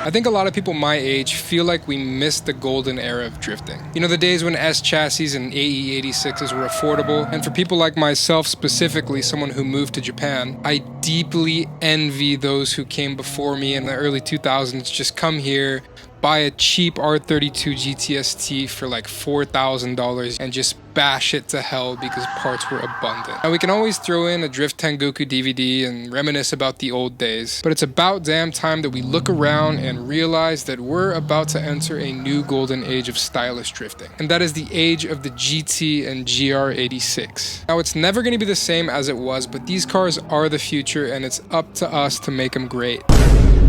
I think a lot of people my age feel like we missed the golden era of drifting. You know, the days when S-Chassis and AE86s were affordable, and for people like myself specifically, someone who moved to Japan, I deeply envy those who came before me in the early 2000s, just come here, buy a cheap R32 GTST for like $4,000 and just bash it to hell because parts were abundant. Now we can always throw in a Drift Tengoku DVD and reminisce about the old days, but it's about damn time that we look around and realize that we're about to enter a new golden age of stylish drifting. And that is the age of the GT and GR86. Now it's never going to be the same as it was, but these cars are the future and it's up to us to make them great.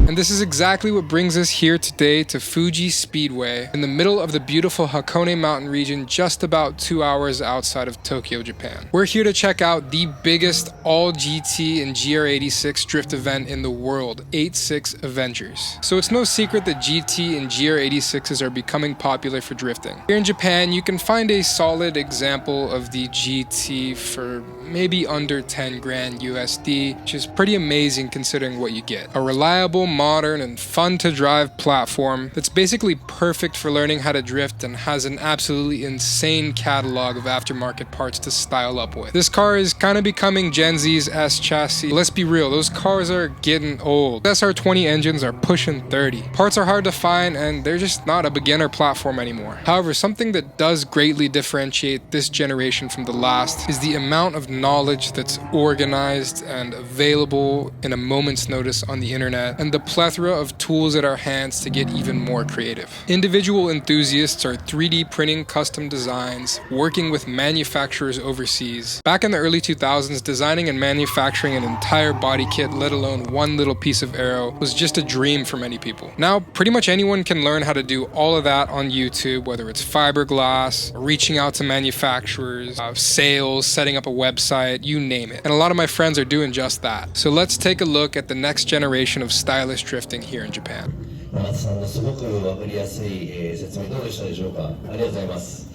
And this is exactly what brings us here today to Fuji Speedway in the middle of the beautiful Hakone Mountain region, just about 2 hours outside of Tokyo, Japan. We're here to check out the biggest all GT and GR86 drift event in the world, 86 Avengers. So it's no secret that GT and GR86s are becoming popular for drifting. Here in Japan, you can find a solid example of the GT for maybe under 10 grand USD, which is pretty amazing considering what you get. A reliable, modern, and fun to drive platform that's basically perfect for learning how to drift and has an absolutely insane catalog of aftermarket parts to style up with. This car is kind of becoming Gen Z's S-Chassis. Let's be real, those cars are getting old. SR20 engines are pushing 30. Parts are hard to find and they're just not a beginner platform anymore. However, something that does greatly differentiate this generation from the last is the amount of knowledge that's organized and available in a moment's notice on the internet, and the plethora of tools at our hands to get even more creative. Individual enthusiasts are 3D printing custom designs, working with manufacturers overseas. Back in the early 2000s, designing and manufacturing an entire body kit, let alone one little piece of aero, was just a dream for many people. Now, pretty much anyone can learn how to do all of that on YouTube, whether it's fiberglass, reaching out to manufacturers, sales, setting up a website, you name it. And a lot of my friends are doing just that. So let's take a look at the next generation of stylish drifting here in Japan. 松さんのすごく分かりやすい説明どうでしたでしょうか。ありがとうございます。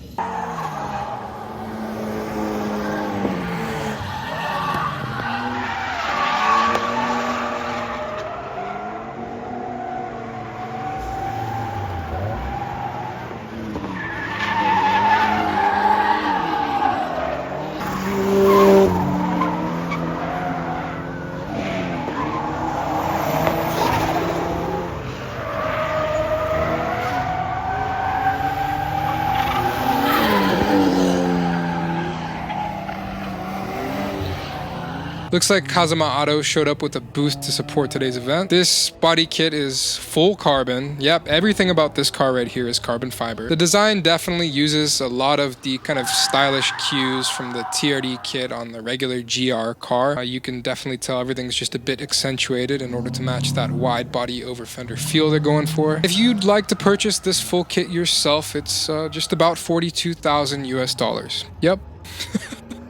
Looks like Kazama Auto showed up with a booth to support today's event. This body kit is full carbon. Yep, everything about this car right here is carbon fiber. The design definitely uses a lot of the kind of stylish cues from the TRD kit on the regular GR car. You can definitely tell everything's just a bit accentuated in order to match that wide body over fender feel they're going for. If you'd like to purchase this full kit yourself, it's just about 42,000 US dollars. Yep.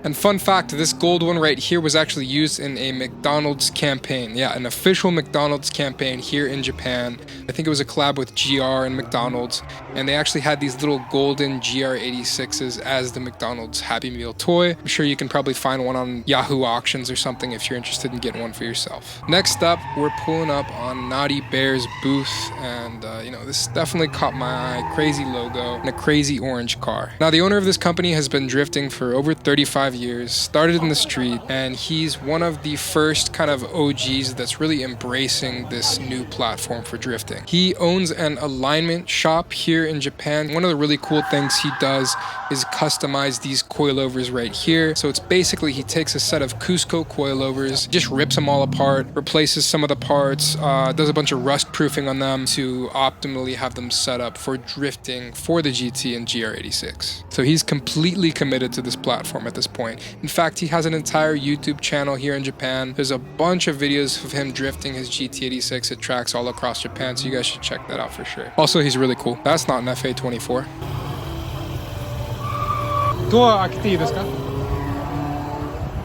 And fun fact, this gold one right here was actually used in a McDonald's campaign. Yeah, an official McDonald's campaign here in Japan. I think it was a collab with GR and McDonald's, and they actually had these little golden GR86s as the McDonald's Happy Meal toy. I'm sure you can probably find one on Yahoo Auctions or something if you're interested in getting one for yourself. Next up, we're pulling up on Naughty Bear's booth, and you know, this definitely caught my eye. Crazy logo and a crazy orange car. Now, the owner of this company has been drifting for over 35 years, started in the street, and he's one of the first kind of OGs that's really embracing this new platform for drifting. He owns an alignment shop here in Japan. One of the really cool things he does is customize these coilovers right here. So it's basically he takes a set of Cusco coilovers, just rips them all apart, replaces some of the parts, does a bunch of rust proofing on them to optimally have them set up for drifting for the GT and GR86. So he's completely committed to this platform at this point. In fact, he has an entire YouTube channel here in Japan. There's a bunch of videos of him drifting his GT86 at tracks all across Japan, so you guys should check that out for sure. Also, he's really cool. That's not an FA24.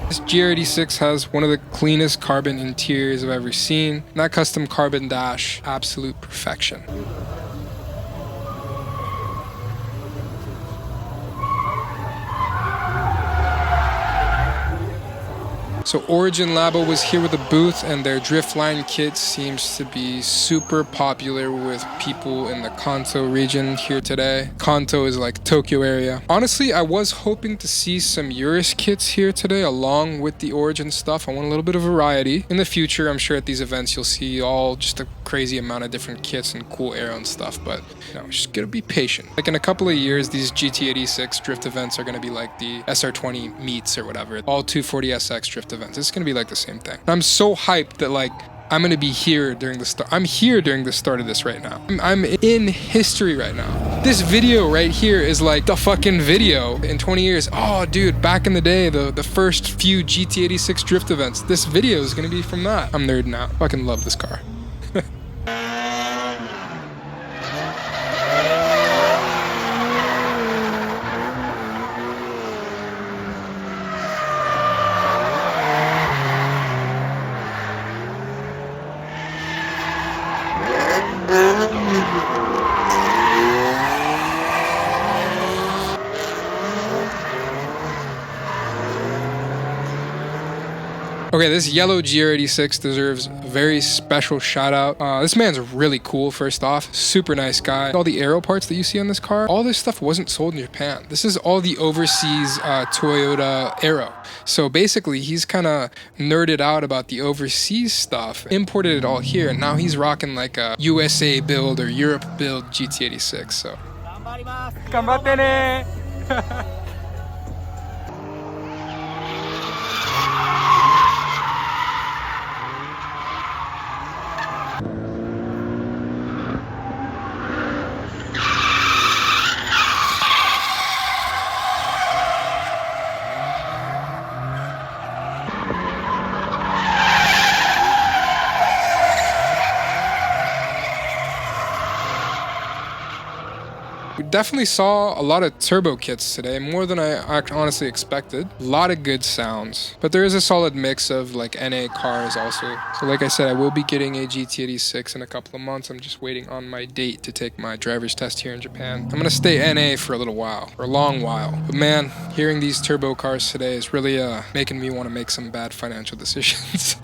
This GR86 has one of the cleanest carbon interiors I've ever seen. And that custom carbon dash, absolute perfection. So Origin Labo was here with a booth, and their Driftline kit seems to be super popular with people in the Kanto region here today. Kanto is like Tokyo area. Honestly, I was hoping to see some Urus kits here today along with the Origin stuff. I want a little bit of variety. In the future, I'm sure at these events you'll see all just a crazy amount of different kits and cool aero and stuff, but you know, just gotta be patient. Like in a couple of years, these GT86 drift events are gonna be like the SR20 meets or whatever. All 240SX drift events. It's gonna be like the same thing. And I'm so hyped that like I'm gonna be here during the start. I'm here during the start of this right now. I'm in history right now. This video right here is like the fucking video in 20 years. Oh, dude, back in the day, the first few GT86 drift events. This video is gonna be from that. I'm nerding out. Fucking love this car. Okay, this yellow GR86 deserves a very special shout out. This man's really cool, first off. Super nice guy. All the aero parts that you see on this car, all this stuff wasn't sold in Japan. This is all the overseas Toyota aero. So basically, he's kind of nerded out about the overseas stuff, imported it all here, and now he's rocking like a USA build or Europe build GT86. So. Ganbatte ne! We definitely saw a lot of turbo kits today, more than I honestly expected. A lot of good sounds, but there is a solid mix of like NA cars also. So like I said, I will be getting a GT86 in a couple of months. I'm just waiting on my date to take my driver's test here in Japan. I'm gonna stay NA for a little while, for a long while. But man, hearing these turbo cars today is really making me want to make some bad financial decisions.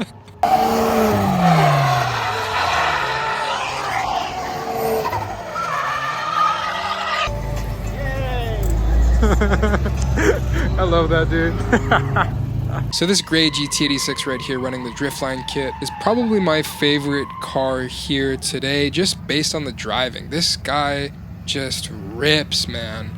I love that, dude. So this gray GT86 right here running the Driftline kit is probably my favorite car here today, just based on the driving. This guy just rips, man.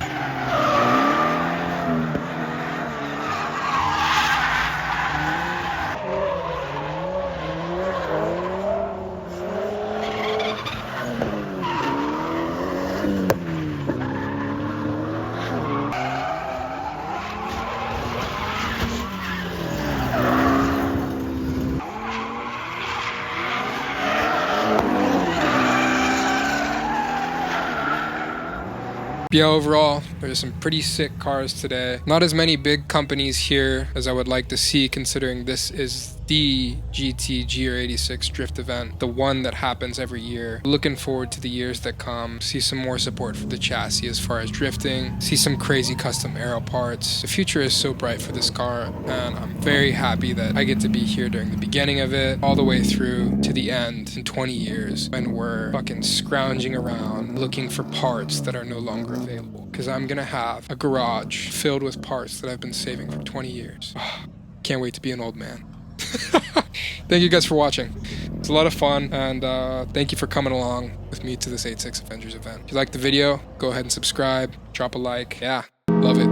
Yeah, overall, there's some pretty sick cars today. Not as many big companies here as I would like to see, considering this is the GT GR86 drift event, the one that happens every year. Looking forward to the years that come, see some more support for the chassis as far as drifting, see some crazy custom aero parts. The future is so bright for this car, and I'm very happy that I get to be here during the beginning of it, all the way through to the end in 20 years, when we're fucking scrounging around looking for parts that are no longer available. Because I'm gonna have a garage filled with parts that I've been saving for 20 years. Can't wait to be an old man. Thank you guys for watching. It's a lot of fun, and thank you for coming along with me to this 86 Avengers event. If you liked the video, go ahead and subscribe, drop a like. Yeah, love it.